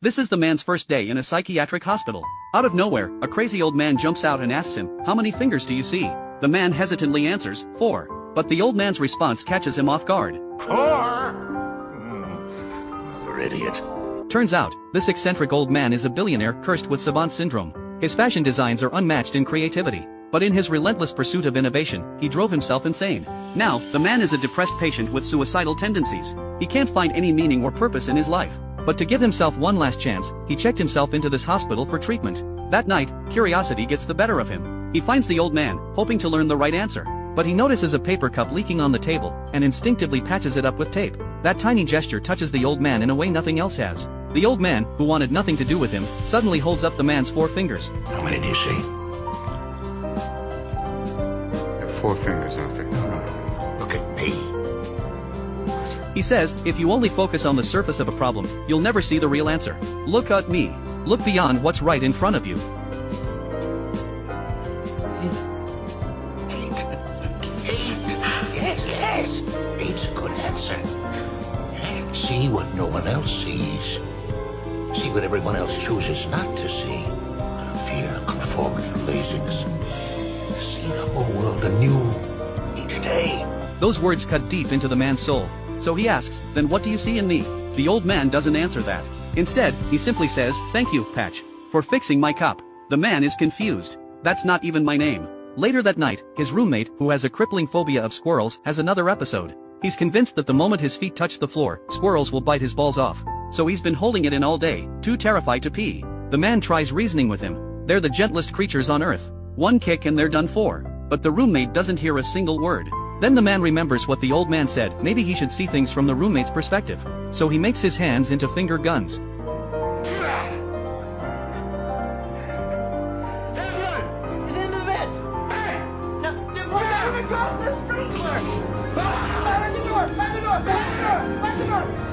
This is the man's first day in a psychiatric hospital. Out of nowhere, a crazy old man jumps out and asks him, "How many fingers do you see?" The man hesitantly answers, "4." But the old man's response catches him off guard. 4? Another idiot. Turns out, this eccentric old man is a billionaire cursed with savant syndrome. His fashion designs are unmatched in creativity. But in his relentless pursuit of innovation, he drove himself insane. Now, the man is a depressed patient with suicidal tendencies. He can't find any meaning or purpose in his life. But to give himself one last chance, he checked himself into this hospital for treatment. That night, curiosity gets the better of him. He finds the old man, hoping to learn the right answer. But he notices a paper cup leaking on the table, and instinctively patches it up with tape. That tiny gesture touches the old man in a way nothing else has. The old man, who wanted nothing to do with him, suddenly holds up the man's 4 fingers. How many do you see? 4 fingers, Doctor. No. Look at me. He says, if you only focus on the surface of a problem, you'll never see the real answer. Look at me. Look beyond what's right in front of you. 8. 8. Yes. 8's a good answer. See what no one else sees. See what everyone else chooses not to see. Fear, conformity, laziness. See the whole world anew each day. Those words cut deep into the man's soul. So he asks, then what do you see in me? The old man doesn't answer that. Instead, he simply says, "Thank you, Patch, for fixing my cup." The man is confused. That's not even my name. Later that night, his roommate, who has a crippling phobia of squirrels, has another episode. He's convinced that the moment his feet touch the floor, squirrels will bite his balls off. So he's been holding it in all day, too terrified to pee. The man tries reasoning with him. They're the gentlest creatures on earth. One kick and they're done for. But the roommate doesn't hear a single word. Then the man remembers what the old man said, maybe he should see things from the roommate's perspective. So he makes his hands into finger guns.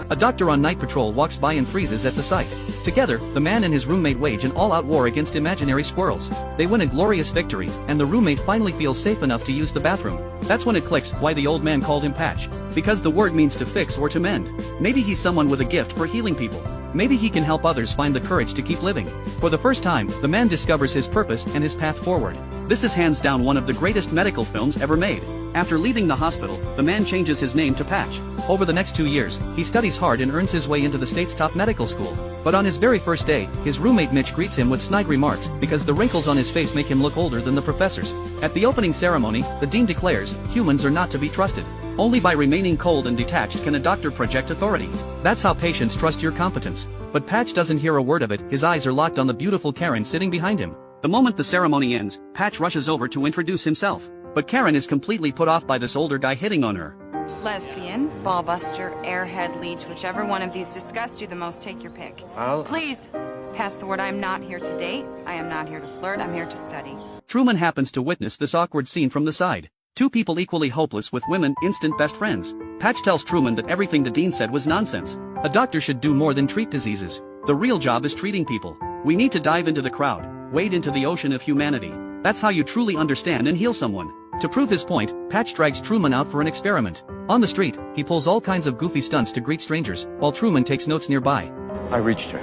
A doctor on night patrol walks by and freezes at the sight. Together, the man and his roommate wage an all-out war against imaginary squirrels. They win a glorious victory, and the roommate finally feels safe enough to use the bathroom. That's when it clicks why the old man called him Patch. Because the word means to fix or to mend. Maybe he's someone with a gift for healing people. Maybe he can help others find the courage to keep living. For the first time, the man discovers his purpose and his path forward. This is hands down one of the greatest medical films ever made. After leaving the hospital, the man changes his name to Patch. Over the next 2 years, he studies hard and earns his way into the state's top medical school. But on his very first day, his roommate Mitch greets him with snide remarks because the wrinkles on his face make him look older than the professors. At the opening ceremony, the dean declares, humans are not to be trusted. Only by remaining cold and detached can a doctor project authority. That's how patients trust your competence. But Patch doesn't hear a word of it, his eyes are locked on the beautiful Karen sitting behind him. The moment the ceremony ends, Patch rushes over to introduce himself. But Karen is completely put off by this older guy hitting on her. Lesbian, ballbuster, airhead, leech, whichever one of these disgusts you the most, take your pick. Please, pass the word. I'm not here to date, I am not here to flirt, I'm here to study. Truman happens to witness this awkward scene from the side. 2 people equally hopeless with women, instant best friends. Patch tells Truman that everything the dean said was nonsense. A doctor should do more than treat diseases. The real job is treating people. We need to dive into the crowd, wade into the ocean of humanity. That's how you truly understand and heal someone. To prove his point, Patch drags Truman out for an experiment. On the street, he pulls all kinds of goofy stunts to greet strangers, while Truman takes notes nearby. I reached her.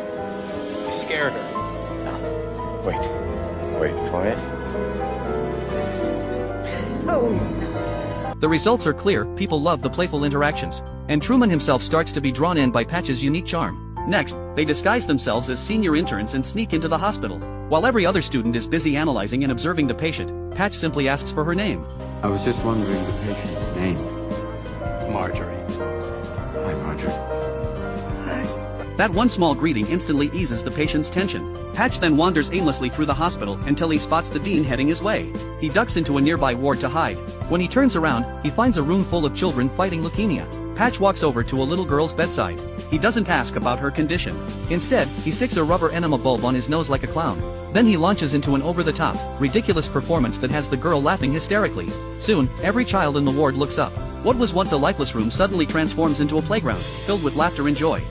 You scared her. Wait for it. The results are clear, people love the playful interactions. And Truman himself starts to be drawn in by Patch's unique charm. Next, they disguise themselves as senior interns and sneak into the hospital. While every other student is busy analyzing and observing the patient, Patch simply asks for her name. I was just wondering the patient's name. Marjorie. Hi, Marjorie. That one small greeting instantly eases the patient's tension. Patch then wanders aimlessly through the hospital until he spots the dean heading his way. He ducks into a nearby ward to hide. When he turns around, he finds a room full of children fighting leukemia. Patch walks over to a little girl's bedside. He doesn't ask about her condition. Instead, he sticks a rubber enema bulb on his nose like a clown. Then he launches into an over-the-top, ridiculous performance that has the girl laughing hysterically. Soon, every child in the ward looks up. What was once a lifeless room suddenly transforms into a playground, filled with laughter and joy.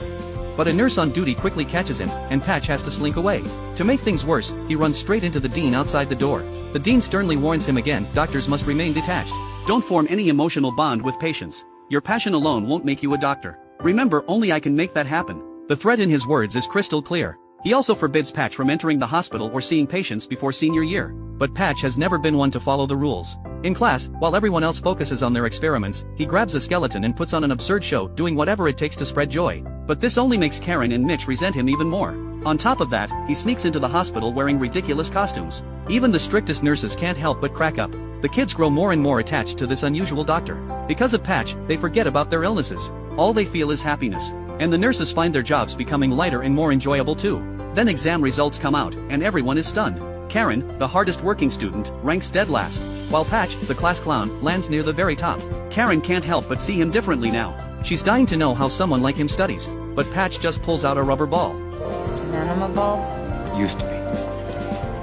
But a nurse on duty quickly catches him, and Patch has to slink away. To make things worse, he runs straight into the dean outside the door. The dean sternly warns him again, doctors must remain detached. Don't form any emotional bond with patients. Your passion alone won't make you a doctor. Remember, only I can make that happen. The threat in his words is crystal clear. He also forbids Patch from entering the hospital or seeing patients before senior year. But Patch has never been one to follow the rules. In class, while everyone else focuses on their experiments, he grabs a skeleton and puts on an absurd show, doing whatever it takes to spread joy. But this only makes Karen and Mitch resent him even more. On top of that, he sneaks into the hospital wearing ridiculous costumes. Even the strictest nurses can't help but crack up. The kids grow more and more attached to this unusual doctor. Because of Patch, they forget about their illnesses. All they feel is happiness. And the nurses find their jobs becoming lighter and more enjoyable too. Then exam results come out, and everyone is stunned. Karen, the hardest working student, ranks dead last, while Patch, the class clown, lands near the very top. Karen can't help but see him differently now. She's dying to know how someone like him studies, but Patch just pulls out a rubber ball. An enema bulb? Used to be.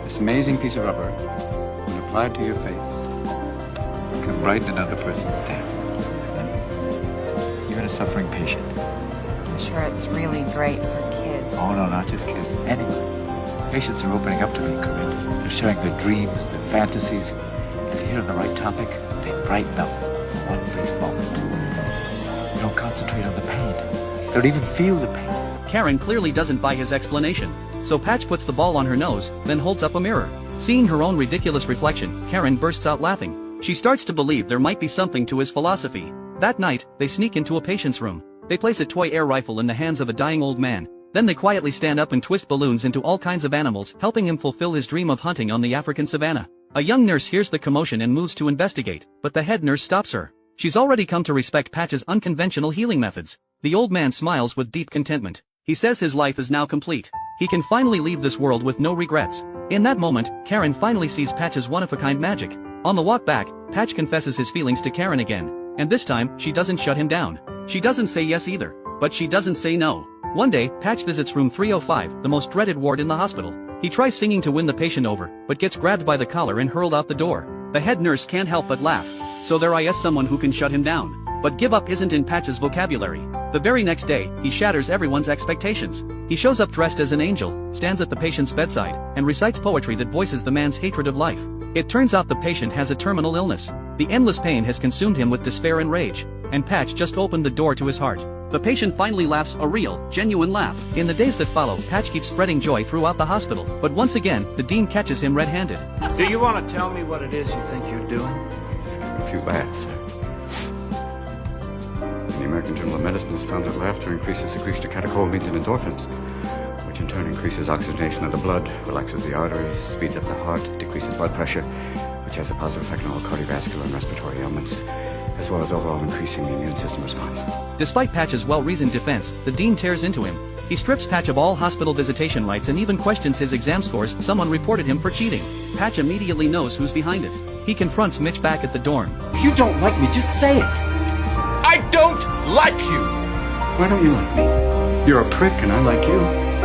This amazing piece of rubber, when applied to your face, can brighten another person's day. Even a suffering patient. I'm sure it's really great for kids. Oh no, not just kids. Anyone. Patients are opening up to me, Corinne. They're sharing their dreams, their fantasies. If you hit on the right topic, they brighten up for one brief moment. They don't concentrate on the pain. They don't even feel the pain. Karen clearly doesn't buy his explanation, so Patch puts the ball on her nose, then holds up a mirror. Seeing her own ridiculous reflection, Karen bursts out laughing. She starts to believe there might be something to his philosophy. That night, they sneak into a patient's room. They place a toy air rifle in the hands of a dying old man. Then they quietly stand up and twist balloons into all kinds of animals, helping him fulfill his dream of hunting on the African savanna. A young nurse hears the commotion and moves to investigate, but the head nurse stops her. She's already come to respect Patch's unconventional healing methods. The old man smiles with deep contentment. He says his life is now complete. He can finally leave this world with no regrets. In that moment, Karen finally sees Patch's one-of-a-kind magic. On the walk back, Patch confesses his feelings to Karen again. And this time, she doesn't shut him down. She doesn't say yes either. But she doesn't say no. One day, Patch visits room 305, the most dreaded ward in the hospital. He tries singing to win the patient over, but gets grabbed by the collar and hurled out the door. The head nurse can't help but laugh. So there is someone who can shut him down. But give up isn't in Patch's vocabulary. The very next day, he shatters everyone's expectations. He shows up dressed as an angel, stands at the patient's bedside, and recites poetry that voices the man's hatred of life. It turns out the patient has a terminal illness. The endless pain has consumed him with despair and rage. And Patch just opened the door to his heart. The patient finally laughs a real, genuine laugh. In the days that follow, Patch keeps spreading joy throughout the hospital. But once again, the dean catches him red-handed. Do you want to tell me what it is you think you're doing? Just give me a few laughs, sir. The American Journal of Medicine has found that laughter increases secretion of catecholamines and endorphins, which in turn increases oxygenation of the blood, relaxes the arteries, speeds up the heart, decreases blood pressure, which has a positive effect on all cardiovascular and respiratory ailments, as well as overall increasing the immune system response. Despite Patch's well-reasoned defense, the dean tears into him. He strips Patch of all hospital visitation rights and even questions his exam scores. Someone reported him for cheating. Patch immediately knows who's behind it. He confronts Mitch back at the dorm. If you don't like me, just say it. I don't like you! Why don't you like me? You're a prick and I like you.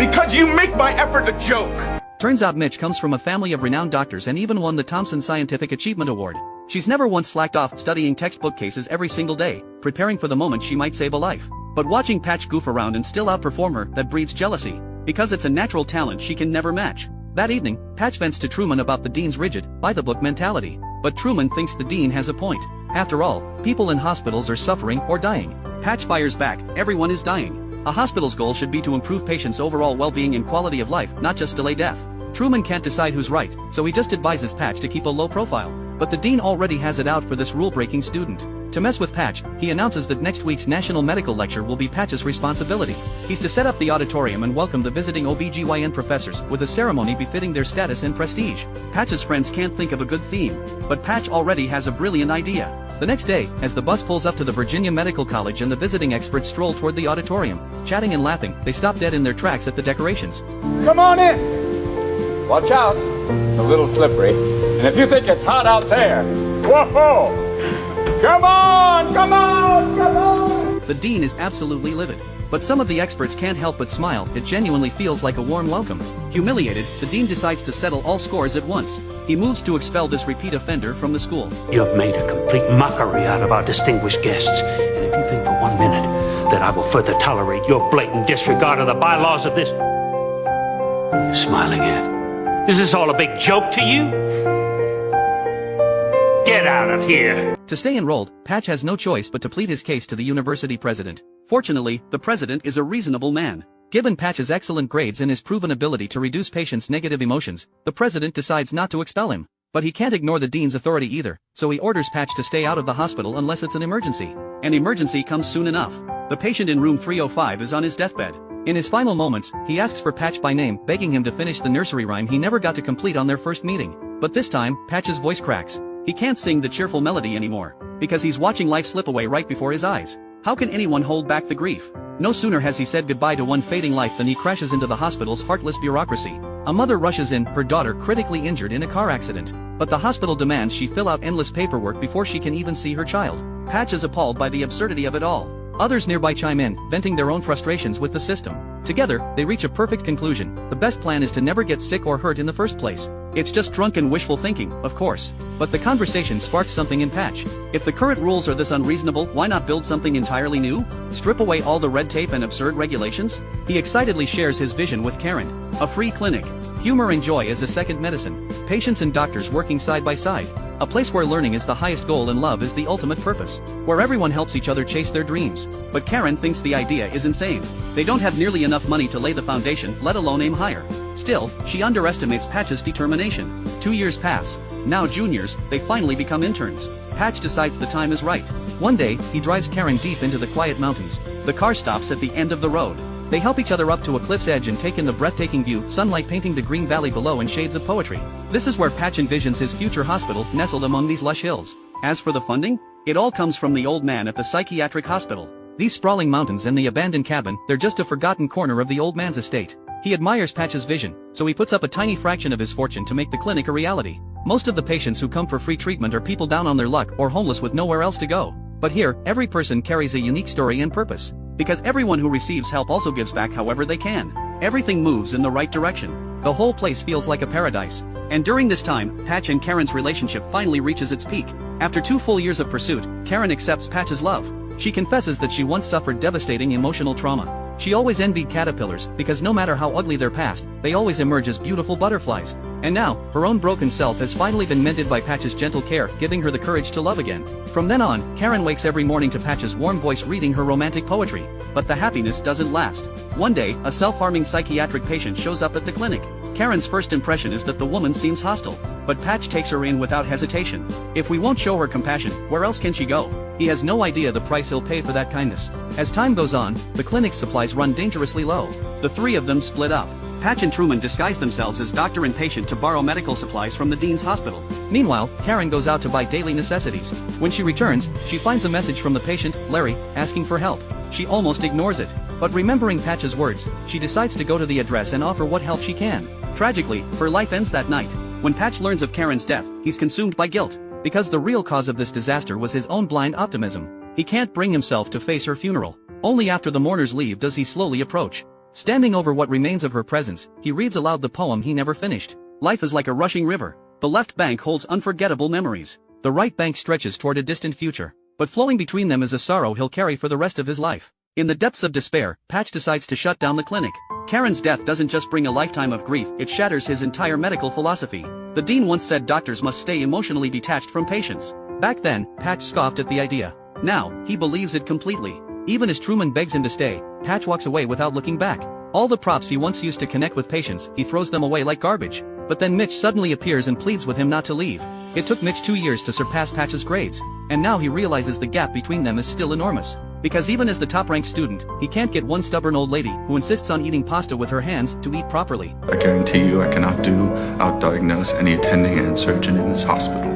Because you make my effort a joke! Turns out Mitch comes from a family of renowned doctors and even won the Thompson Scientific Achievement Award. She's never once slacked off studying textbook cases every single day, preparing for the moment she might save a life. But watching Patch goof around and still outperform her, that breeds jealousy. Because it's a natural talent she can never match. That evening, Patch vents to Truman about the dean's rigid, by-the-book mentality. But Truman thinks the dean has a point. After all, people in hospitals are suffering or dying. Patch fires back, everyone is dying. A hospital's goal should be to improve patients' overall well-being and quality of life, not just delay death. Truman can't decide who's right, so he just advises Patch to keep a low profile. But the dean already has it out for this rule-breaking student. To mess with Patch, he announces that next week's National Medical Lecture will be Patch's responsibility. He's to set up the auditorium and welcome the visiting OBGYN professors with a ceremony befitting their status and prestige. Patch's friends can't think of a good theme, but Patch already has a brilliant idea. The next day, as the bus pulls up to the Virginia Medical College and the visiting experts stroll toward the auditorium, chatting and laughing, they stop dead in their tracks at the decorations. Come on in! Watch out, it's a little slippery. And if you think it's hot out there, whoa! Come on, come on, come on! The dean is absolutely livid. But some of the experts can't help but smile. It genuinely feels like a warm welcome. Humiliated, the dean decides to settle all scores at once. He moves to expel this repeat offender from the school. You have made a complete mockery out of our distinguished guests. And if you think for 1 minute that I will further tolerate your blatant disregard of the bylaws of this... What are you smiling at? Is this all a big joke to you? Get out of here! To stay enrolled, Patch has no choice but to plead his case to the university president. Fortunately, the president is a reasonable man. Given Patch's excellent grades and his proven ability to reduce patients' negative emotions, the president decides not to expel him. But he can't ignore the dean's authority either, so he orders Patch to stay out of the hospital unless it's an emergency. An emergency comes soon enough. The patient in room 305 is on his deathbed. In his final moments, he asks for Patch by name, begging him to finish the nursery rhyme he never got to complete on their first meeting. But this time, Patch's voice cracks. He can't sing the cheerful melody anymore, because he's watching life slip away right before his eyes. How can anyone hold back the grief? No sooner has he said goodbye to one fading life than he crashes into the hospital's heartless bureaucracy. A mother rushes in, her daughter critically injured in a car accident. But the hospital demands she fill out endless paperwork before she can even see her child. Patch is appalled by the absurdity of it all. Others nearby chime in, venting their own frustrations with the system. Together, they reach a perfect conclusion. The best plan is to never get sick or hurt in the first place. It's just drunken wishful thinking, of course. But the conversation sparks something in Patch. If the current rules are this unreasonable, why not build something entirely new? Strip away all the red tape and absurd regulations? He excitedly shares his vision with Karen. A free clinic. Humor and joy as a second medicine. Patients and doctors working side by side. A place where learning is the highest goal and love is the ultimate purpose. Where everyone helps each other chase their dreams. But Karen thinks the idea is insane. They don't have nearly enough money to lay the foundation, let alone aim higher. Still, she underestimates Patch's determination. 2 years pass. Now juniors, they finally become interns. Patch decides the time is right. One day, he drives Karen deep into the quiet mountains. The car stops at the end of the road. They help each other up to a cliff's edge and take in the breathtaking view, sunlight painting the green valley below in shades of poetry. This is where Patch envisions his future hospital, nestled among these lush hills. As for the funding, it all comes from the old man at the psychiatric hospital. These sprawling mountains and the abandoned cabin, they're just a forgotten corner of the old man's estate. He admires Patch's vision, so he puts up a tiny fraction of his fortune to make the clinic a reality. Most of the patients who come for free treatment are people down on their luck or homeless with nowhere else to go. But here, every person carries a unique story and purpose. Because everyone who receives help also gives back however they can. Everything moves in the right direction. The whole place feels like a paradise. And during this time, Patch and Karen's relationship finally reaches its peak. After 2 full years of pursuit, Karen accepts Patch's love. She confesses that she once suffered devastating emotional trauma. She always envied caterpillars, because no matter how ugly their past, they always emerge as beautiful butterflies. And now, her own broken self has finally been mended by Patch's gentle care, giving her the courage to love again. From then on, Karen wakes every morning to Patch's warm voice reading her romantic poetry. But the happiness doesn't last. One day, a self-harming psychiatric patient shows up at the clinic. Karen's first impression is that the woman seems hostile. But Patch takes her in without hesitation. If we won't show her compassion, where else can she go? He has no idea the price he'll pay for that kindness. As time goes on, the clinic's supplies run dangerously low. The 3 of them split up. Patch and Truman disguise themselves as doctor and patient to borrow medical supplies from the dean's hospital. Meanwhile, Karen goes out to buy daily necessities. When she returns, she finds a message from the patient, Larry, asking for help. She almost ignores it. But remembering Patch's words, she decides to go to the address and offer what help she can. Tragically, her life ends that night. When Patch learns of Karen's death, he's consumed by guilt. Because the real cause of this disaster was his own blind optimism. He can't bring himself to face her funeral. Only after the mourners leave does he slowly approach. Standing over what remains of her presence, he reads aloud the poem he never finished. Life is like a rushing river. The left bank holds unforgettable memories. The right bank stretches toward a distant future. But flowing between them is a sorrow he'll carry for the rest of his life. In the depths of despair, Patch decides to shut down the clinic. Karen's death doesn't just bring a lifetime of grief, it shatters his entire medical philosophy. The dean once said doctors must stay emotionally detached from patients. Back then, Patch scoffed at the idea. Now, he believes it completely. Even as Truman begs him to stay, Patch walks away without looking back. All the props he once used to connect with patients, he throws them away like garbage. But then Mitch suddenly appears and pleads with him not to leave. It took Mitch 2 years to surpass Patch's grades. And now he realizes the gap between them is still enormous. Because even as the top-ranked student, he can't get one stubborn old lady who insists on eating pasta with her hands to eat properly. I guarantee you I cannot outdiagnose any attending and surgeon in this hospital.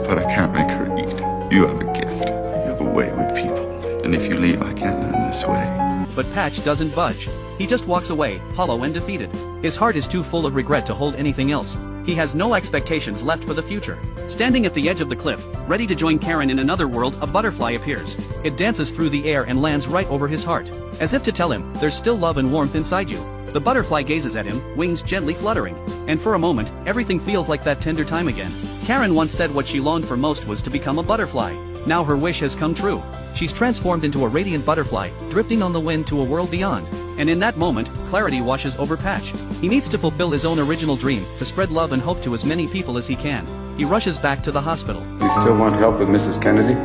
But I can't make her eat. You have a gift. You have a way with people. And if you leave, I can't learn this way. But Patch doesn't budge. He just walks away, hollow and defeated. His heart is too full of regret to hold anything else. He has no expectations left for the future. Standing at the edge of the cliff, ready to join Karen in another world, a butterfly appears. It dances through the air and lands right over his heart. As if to tell him, there's still love and warmth inside you. The butterfly gazes at him, wings gently fluttering. And for a moment, everything feels like that tender time again. Karen once said what she longed for most was to become a butterfly. Now her wish has come true. She's transformed into a radiant butterfly, drifting on the wind to a world beyond. And in that moment, clarity washes over Patch. He needs to fulfill his own original dream, to spread love and hope to as many people as he can. He rushes back to the hospital. You still want help with Mrs. Kennedy?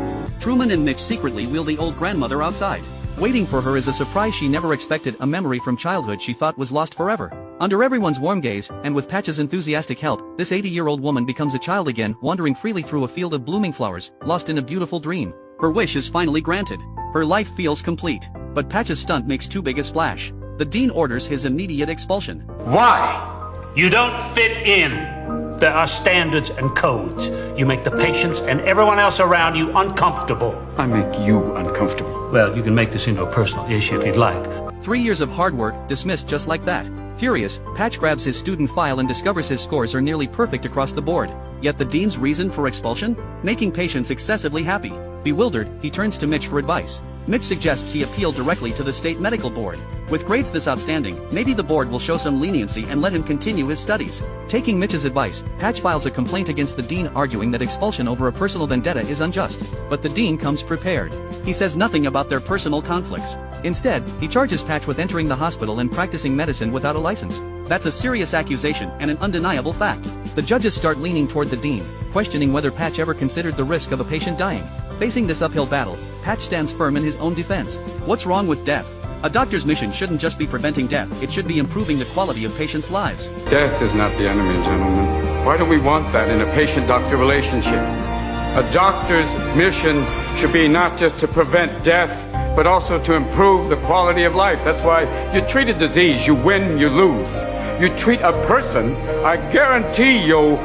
Truman and Mitch secretly wheel the old grandmother outside. Waiting for her is a surprise she never expected, a memory from childhood she thought was lost forever. Under everyone's warm gaze, and with Patch's enthusiastic help, this 80-year-old woman becomes a child again, wandering freely through a field of blooming flowers, lost in a beautiful dream. Her wish is finally granted. Her life feels complete. But Patch's stunt makes too big a splash. The dean orders his immediate expulsion. Why? You don't fit in. There are standards and codes. You make the patients and everyone else around you uncomfortable. I make you uncomfortable. Well, you can make this into a personal issue if you'd like. 3 years of hard work, dismissed just like that. Furious, Patch grabs his student file and discovers his scores are nearly perfect across the board. Yet the dean's reason for expulsion? Making patients excessively happy. Bewildered, he turns to Mitch for advice. Mitch suggests he appeal directly to the state medical board. With grades this outstanding, maybe the board will show some leniency and let him continue his studies. Taking Mitch's advice, Patch files a complaint against the dean, arguing that expulsion over a personal vendetta is unjust. But the dean comes prepared. He says nothing about their personal conflicts. Instead, he charges Patch with entering the hospital and practicing medicine without a license. That's a serious accusation and an undeniable fact. The judges start leaning toward the dean, questioning whether Patch ever considered the risk of a patient dying. Facing this uphill battle, Patch stands firm in his own defense. What's wrong with death? A doctor's mission shouldn't just be preventing death, it should be improving the quality of patients' lives. Death is not the enemy, gentlemen. Why don't we want that in a patient-doctor relationship? A doctor's mission should be not just to prevent death, but also to improve the quality of life. That's why you treat a disease, you win, you lose. You treat a person, I guarantee you'll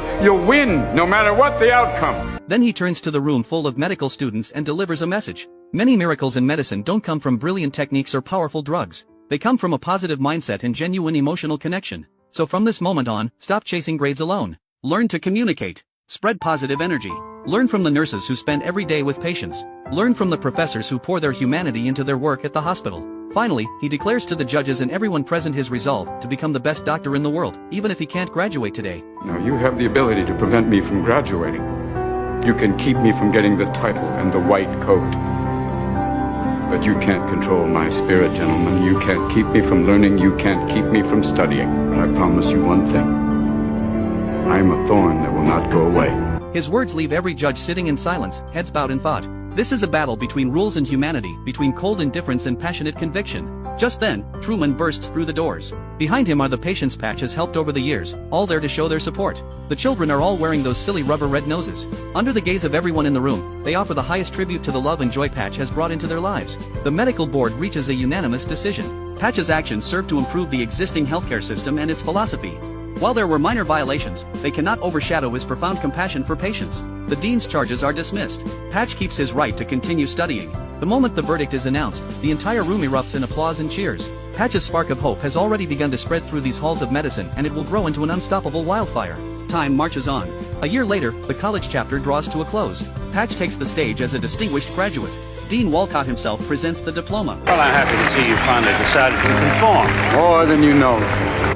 win, no matter what the outcome. Then he turns to the room full of medical students and delivers a message. Many miracles in medicine don't come from brilliant techniques or powerful drugs. They come from a positive mindset and genuine emotional connection. So from this moment on, stop chasing grades alone. Learn to communicate. Spread positive energy. Learn from the nurses who spend every day with patients. Learn from the professors who pour their humanity into their work at the hospital. Finally, he declares to the judges and everyone present his resolve to become the best doctor in the world, even if he can't graduate today. Now you have the ability to prevent me from graduating. You can keep me from getting the title and the white coat. But you can't control my spirit, gentlemen. You can't keep me from learning. You can't keep me from studying. But I promise you one thing. I am a thorn that will not go away. His words leave every judge sitting in silence, heads bowed in thought. This is a battle between rules and humanity, between cold indifference and passionate conviction. Just then, Truman bursts through the doors. Behind him are the patients Patch has helped over the years, all there to show their support. The children are all wearing those silly rubber red noses. Under the gaze of everyone in the room, they offer the highest tribute to the love and joy Patch has brought into their lives. The medical board reaches a unanimous decision. Patch's actions serve to improve the existing healthcare system and its philosophy. While there were minor violations, they cannot overshadow his profound compassion for patients. The dean's charges are dismissed. Patch keeps his right to continue studying. The moment the verdict is announced, the entire room erupts in applause and cheers. Patch's spark of hope has already begun to spread through these halls of medicine, and it will grow into an unstoppable wildfire. Time marches on. A year later, the college chapter draws to a close. Patch takes the stage as a distinguished graduate. Dean Walcott himself presents the diploma. Well, I'm happy to see you finally decided to conform. More than you know, sir.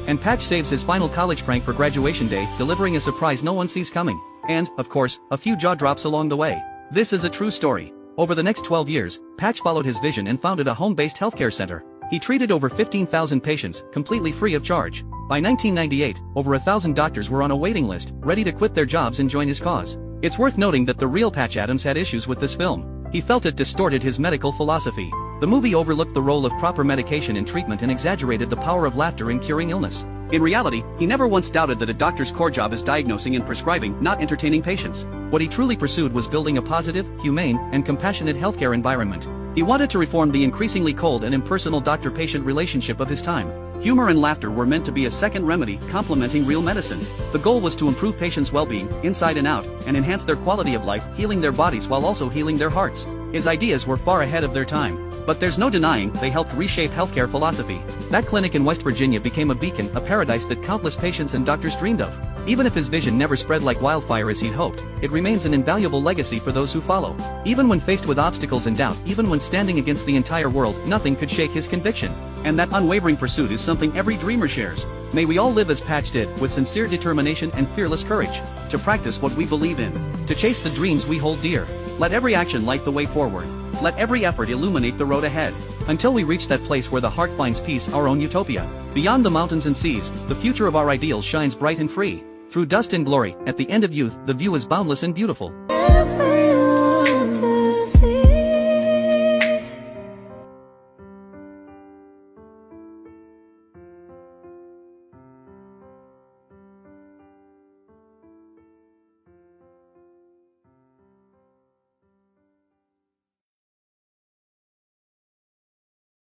And Patch saves his final college prank for graduation day, delivering a surprise no one sees coming. And, of course, a few jaw drops along the way. This is a true story. Over the next 12 years, Patch followed his vision and founded a home-based healthcare center. He treated over 15,000 patients, completely free of charge. By 1998, over 1,000 doctors were on a waiting list, ready to quit their jobs and join his cause. It's worth noting that the real Patch Adams had issues with this film. He felt it distorted his medical philosophy. The movie overlooked the role of proper medication in treatment and exaggerated the power of laughter in curing illness. In reality, he never once doubted that a doctor's core job is diagnosing and prescribing, not entertaining patients. What he truly pursued was building a positive, humane, and compassionate healthcare environment. He wanted to reform the increasingly cold and impersonal doctor-patient relationship of his time. Humor and laughter were meant to be a second remedy, complementing real medicine. The goal was to improve patients' well-being, inside and out, and enhance their quality of life, healing their bodies while also healing their hearts. His ideas were far ahead of their time. But there's no denying they helped reshape healthcare philosophy. That clinic in West Virginia became a beacon, a paradise that countless patients and doctors dreamed of. Even if his vision never spread like wildfire as he'd hoped, it remains an invaluable legacy for those who follow. Even when faced with obstacles and doubt, even when standing against the entire world, nothing could shake his conviction. And that unwavering pursuit is something every dreamer shares. May we all live as Patch did, with sincere determination and fearless courage. To practice what we believe in. To chase the dreams we hold dear. Let every action light the way forward. Let every effort illuminate the road ahead. Until we reach that place where the heart finds peace, our own utopia. Beyond the mountains and seas, the future of our ideals shines bright and free. Through dust and glory, at the end of youth, the view is boundless and beautiful.